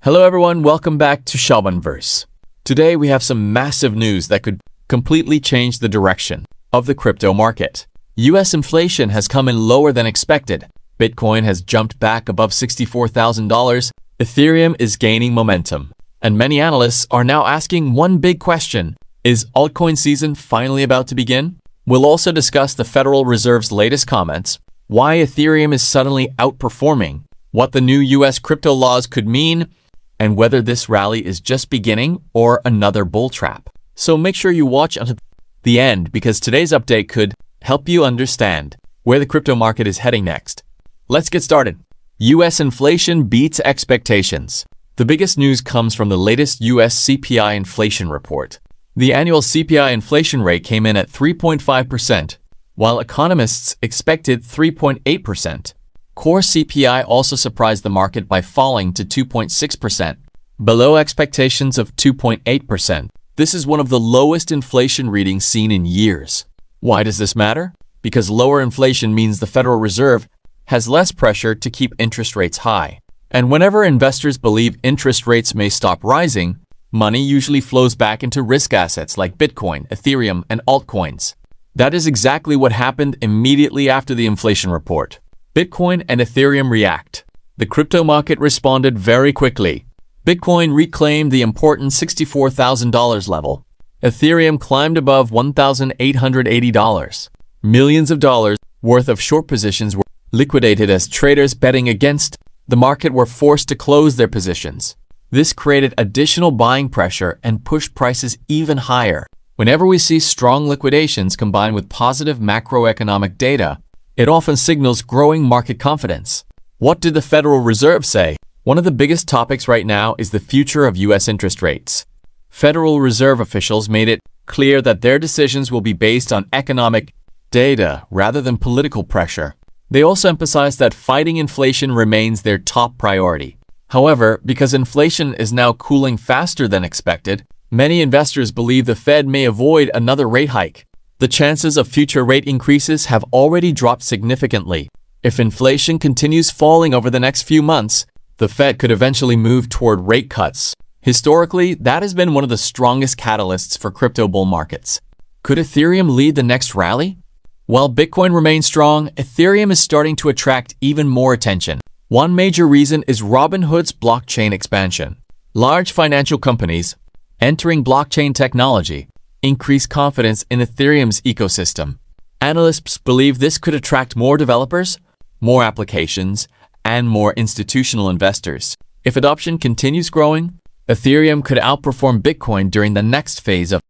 Hello everyone, welcome back to Shabanverse. Today we have some massive news that could completely change the direction of the crypto market. US inflation has come in lower than expected. Bitcoin has jumped back above $64,000. Ethereum is gaining momentum. And many analysts are now asking one big question. Is altcoin season finally about to begin? We'll also discuss the Federal Reserve's latest comments, why Ethereum is suddenly outperforming, what the new US crypto laws could mean, and whether this rally is just beginning or another bull trap. So make sure you watch until the end because today's update could help you understand where the crypto market is heading next. Let's get started. US inflation beats expectations. The biggest news comes from the latest US CPI inflation report. The annual CPI inflation rate came in at 3.5%, while economists expected 3.8%. Core CPI also surprised the market by falling to 2.6%, below expectations of 2.8%. This is one of the lowest inflation readings seen in years. Why does this matter? Because lower inflation means the Federal Reserve has less pressure to keep interest rates high. And whenever investors believe interest rates may stop rising, money usually flows back into risk assets like Bitcoin, Ethereum, and altcoins. That is exactly what happened immediately after the inflation report. Bitcoin and Ethereum react. The crypto market responded very quickly. Bitcoin reclaimed the important $64,000 level. Ethereum climbed above $1,880. Millions of dollars worth of short positions were liquidated as traders betting against the market were forced to close their positions. This created additional buying pressure and pushed prices even higher. Whenever we see strong liquidations combined with positive macroeconomic data, it often signals growing market confidence. What did the Federal Reserve say? One of the biggest topics right now is the future of US interest rates. Federal Reserve officials made it clear that their decisions will be based on economic data rather than political pressure. They also emphasized that fighting inflation remains their top priority. However, because inflation is now cooling faster than expected, many investors believe the Fed may avoid another rate hike. The chances of future rate increases have already dropped significantly. If inflation continues falling over the next few months, the Fed could eventually move toward rate cuts. Historically, that has been one of the strongest catalysts for crypto bull markets. Could Ethereum lead the next rally? While Bitcoin remains strong, Ethereum is starting to attract even more attention. One major reason is Robinhood's blockchain expansion. Large financial companies entering blockchain technology increase confidence in Ethereum's ecosystem. Analysts believe this could attract more developers, more applications, and more institutional investors. If adoption continues growing, Ethereum could outperform Bitcoin during the next phase of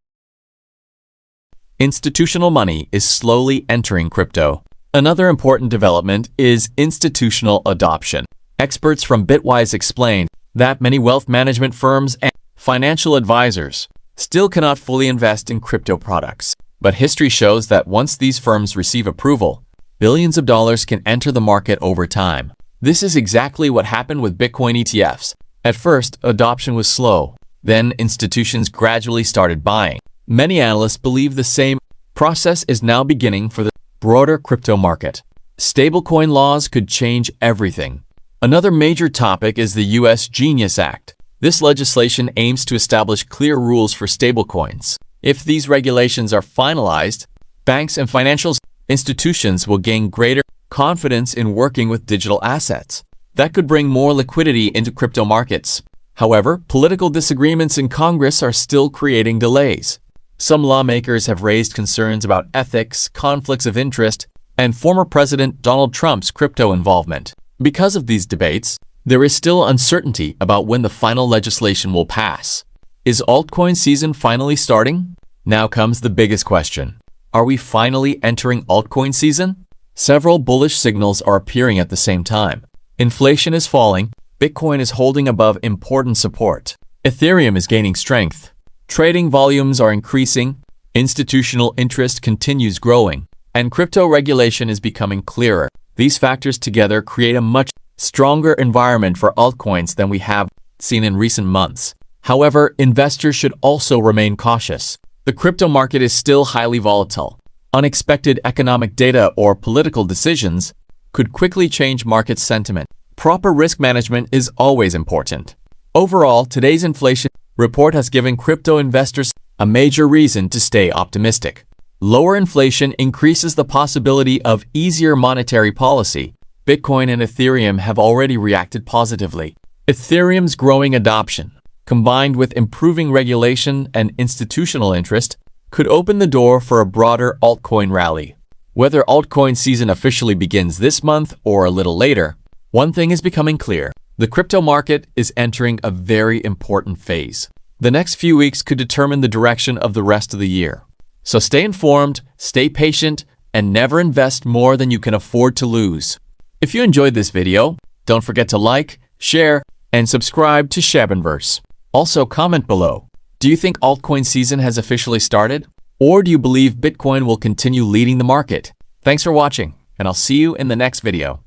institutional money is slowly entering crypto. Another important development is institutional adoption. Experts from Bitwise explained that many wealth management firms and financial advisors still cannot fully invest in crypto products. But history shows that once these firms receive approval, billions of dollars can enter the market over time. This is exactly what happened with Bitcoin ETFs. At first, adoption was slow. Then institutions gradually started buying. Many analysts believe the same process is now beginning for the broader crypto market. Stablecoin laws could change everything. Another major topic is the US Genius Act. This legislation aims to establish clear rules for stablecoins. If these regulations are finalized, banks and financial institutions will gain greater confidence in working with digital assets. That could bring more liquidity into crypto markets. However, political disagreements in Congress are still creating delays. Some lawmakers have raised concerns about ethics, conflicts of interest, and former President Donald Trump's crypto involvement. Because of these debates, there is still uncertainty about when the final legislation will pass. Is altcoin season finally starting? Now comes the biggest question. Are we finally entering altcoin season? Several bullish signals are appearing at the same time. Inflation is falling, Bitcoin is holding above important support, Ethereum is gaining strength, trading volumes are increasing, institutional interest continues growing, and crypto regulation is becoming clearer. These factors together create a much stronger environment for altcoins than we have seen in recent months. However, investors should also remain cautious. The crypto market is still highly volatile. Unexpected economic data or political decisions could quickly change market sentiment. Proper risk management is always important. Overall, today's inflation report has given crypto investors a major reason to stay optimistic. Lower inflation increases the possibility of easier monetary policy. Bitcoin and Ethereum have already reacted positively. Ethereum's growing adoption, combined with improving regulation and institutional interest, could open the door for a broader altcoin rally. Whether altcoin season officially begins this month or a little later, one thing is becoming clear. The crypto market is entering a very important phase. The next few weeks could determine the direction of the rest of the year. So stay informed, stay patient, and never invest more than you can afford to lose. If you enjoyed this video, don't forget to like, share, and subscribe to Shabonverse. Also, comment below. Do you think altcoin season has officially started? Or do you believe Bitcoin will continue leading the market? Thanks for watching, and I'll see you in the next video.